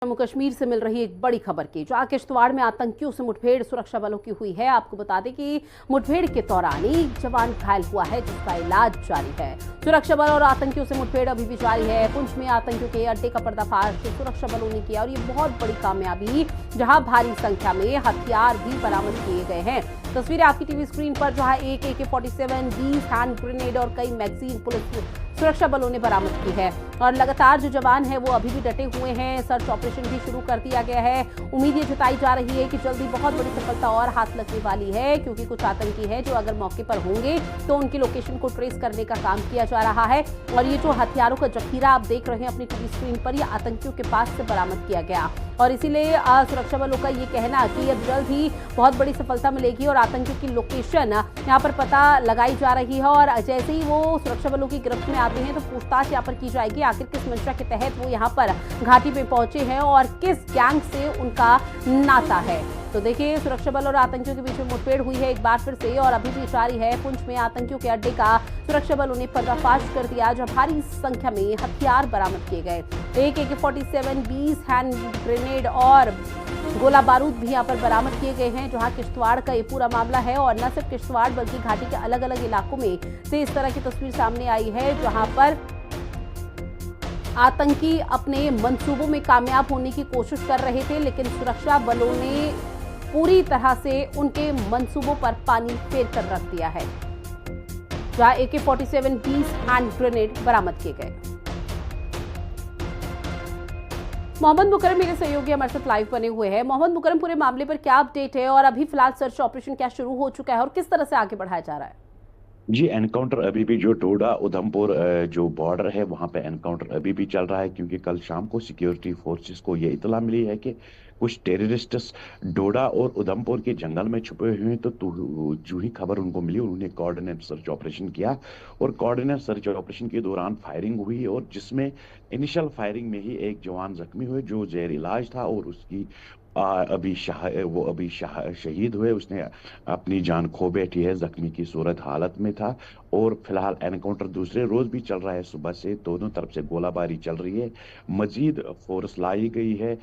जम्मू कश्मीर से मिल रही एक बड़ी खबर की, जहां किश्तवाड़ में आतंकियों से मुठभेड़ सुरक्षा बलों की हुई है। आपको बता दें कि मुठभेड़ के दौरान एक जवान घायल हुआ है, जिसका इलाज जारी है। सुरक्षा बल और आतंकियों से मुठभेड़ अभी भी जारी है। पुंछ में आतंकियों के अड्डे का पर्दाफाश सुरक्षा बलों ने किया और ये बहुत बड़ी कामयाबी, जहां भारी संख्या में हथियार भी बरामद किए गए हैं। तस्वीरें आपकी टीवी स्क्रीन पर, जहां एक AK-47, 20 हैंड ग्रेनेड और कई मैगजीन पुलिस सुरक्षा बलों ने बरामद की है। और लगातार जो जवान है वो अभी भी डटे हुए हैं। सर्च ऑपरेशन भी शुरू कर दिया गया है। उम्मीद ये जताई जा रही है कि जल्दी बहुत बड़ी सफलता और हाथ लगने वाली है, क्योंकि कुछ आतंकी है जो अगर मौके पर होंगे तो उनकी लोकेशन को ट्रेस करने का काम किया जा रहा है। और ये जो हथियारों का जखीरा आप देख रहे हैं अपनी टीवी स्क्रीन पर, ये आतंकियों के पास से बरामद किया गया। और इसीलिए सुरक्षा बलों का ये कहना कि अब जल्द ही बहुत बड़ी सफलता मिलेगी और आतंकियों की लोकेशन यहाँ पर पता लगाई जा रही है। और जैसे ही वो सुरक्षा बलों की गिरफ्त में आते हैं तो पूछताछ यहाँ पर की जाएगी, आखिर किस मंशा के तहत वो यहाँ पर घाटी पे पहुंचे हैं और किस गैंग से उनका नाता है। तो देखिए, सुरक्षा बल और आतंकियों के बीच में मुठभेड़ हुई है एक बार फिर से और अभी भी जारी है। पुंछ में आतंकियों के अड्डे का सुरक्षा बलों ने पर्दाफाश कर दिया, जहां भारी संख्या में हथियार बरामद किए गए। एक AK-47, 20 हैंड ग्रेनेड और गोला बारूद भी यहाँ पर बरामद किए गए हैं। जहां किश्तवाड़ का ये पूरा मामला है और न सिर्फ किश्तवाड़ बल्कि घाटी के अलग अलग इलाकों में से इस तरह की तस्वीर सामने आई है, जहां पर आतंकी अपने मंसूबों में कामयाब होने की कोशिश कर रहे थे, लेकिन सुरक्षा बलों ने पूरी तरह से उनके मंसूबों पर पानी फेर कर रख दिया है। जहां AK-47, 20 हैंड ग्रेनेड बरामद किए गए। मोहम्मद मुकरम मेरे सहयोगी हमारे साथ लाइव बने हुए हैं। मोहम्मद मुकरम, पूरे मामले पर क्या अपडेट है और अभी फिलहाल सर्च ऑपरेशन क्या शुरू हो चुका है और किस तरह से आगे बढ़ाया जा रहा है? जी, एनकाउंटर अभी भी जो डोडा उधमपुर जो बॉर्डर है वहां पे एनकाउंटर अभी भी चल रहा है, क्योंकि कल शाम को सिक्योरिटी फोर्सेस को ये इतला मिली है कि कुछ टेररिस्ट्स डोडा और उधमपुर के जंगल में छुपे हुए हैं। तो जो ही खबर उनको मिली उन्होंने कोऑर्डिनेट सर्च ऑपरेशन किया और कोऑर्डिनेट सर्च ऑपरेशन के दौरान फायरिंग हुई और जिसमें इनिशियल फायरिंग में ही एक जवान जख्मी हुए जो जेर इलाज था और उसकी वो अभी शहीद हुए। उसने अपनी जान खो बैठी है, जख्मी की सूरत हालत में था। और फिलहाल एनकाउंटर दूसरे रोज भी चल रहा है, सुबह से दोनों तरफ से गोलाबारी चल रही है। मजीद फोर्स लाई गई है,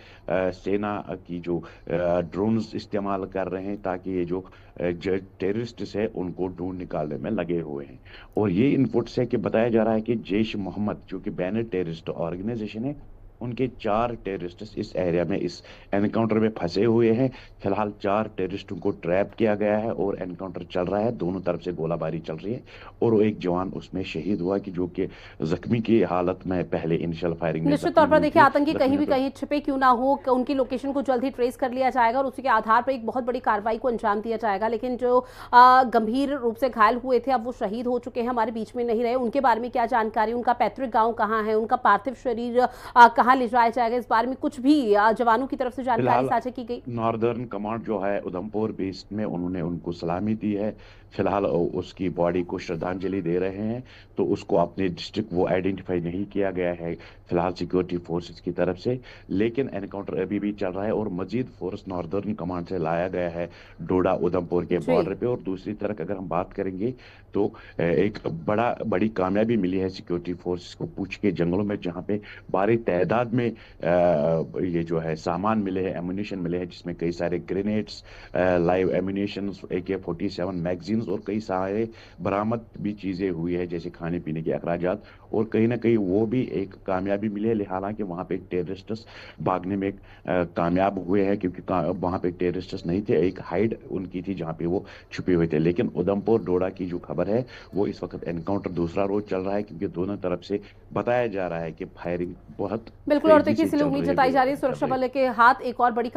सेना की जो ड्रोन्स इस्तेमाल कर रहे हैं ताकि ये जो टेररिस्ट है उनको ढूंढ निकालने में लगे हुए हैं। और ये इनपुट्स है कि बताया जा रहा है कि जैश मोहम्मद जो कि बैनर टेररिस्ट ऑर्गेनाइजेशन है, उनके 4 टेररिस्ट इस एरिया में इस एनकाउंटर में फंसे हुए हैं। फिलहाल 4 टेररिस्टों को ट्रैप किया गया है और एनकाउंटर चल रहा है, दोनों तरफ से गोलाबारी चल रही है। और वो एक जवान उसमें शहीद हुआ कि जो कि जख्मी की हालत में पहले इनिशियल फायरिंग में निश्चित तौर पर देखिए, आतंकी कहीं भी कहीं छिपे क्यों ना हो, उनकी लोकेशन को जल्द ही ट्रेस कर लिया जाएगा और उसी के आधार पर एक बहुत बड़ी कार्रवाई को अंजाम दिया जाएगा। लेकिन जो गंभीर रूप से घायल हुए थे अब वो शहीद हो चुके हैं, हमारे बीच में नहीं रहे। उनके बारे में क्या जानकारी, उनका पैतृक गाँव कहाँ है, उनका पार्थिव शरीर कहाँ ले जाया जाएगा, इस बारे में कुछ भी जवानों की तरफ से जानकारी साझा की गई? नॉर्दर्न कमांड जो है उधमपुर बेस में उन्होंने उनको सलामी दी है। फिलहाल उसकी बॉडी को श्रद्धांजलि दे रहे हैं, तो उसको अपने डिस्ट्रिक्ट वो आइडेंटिफाई नहीं किया गया है फिलहाल सिक्योरिटी फोर्सेस की तरफ से। लेकिन एनकाउंटर अभी भी चल रहा है और मजीद फोर्स नॉर्दर्न कमांड से लाया गया है डोडा उधमपुर के बॉर्डर पे। और दूसरी तरफ अगर हम बात करेंगे तो एक बड़ी कामयाबी मिली है सिक्योरिटी फोर्सेस को पूंछ के जंगलों में, जहाँ पे भारी तादाद में ये जो है सामान मिले हैं, एमुनिशन मिले हैं, जिसमें कई सारे grenades, live ammunition, AK-47 magazines और कई सारे बरामद भी चीजें हुई है, जैसे खाने पीने के अखराजात। और कहीं ना कहीं वो भी एक कामयाबी मिली है। हालांकि वहां पे टेररिस्ट्स भागने में कामयाब हुए हैं, क्योंकि वहां पे टेररिस्ट्स नहीं थे, एक हाइड उनकी थी जहां पे वो छुपे हुए थे। लेकिन उधमपुर डोडा की जो खबर है वो इस वक्त एनकाउंटर दूसरा रोज चल रहा है, क्योंकि दोनों तरफ से बताया जा रहा है कि फायरिंग बहुत बिल्कुल। और देखिए, इसलिए उम्मीद जताई जा रही है सुरक्षा बल के हाथ एक और बड़ी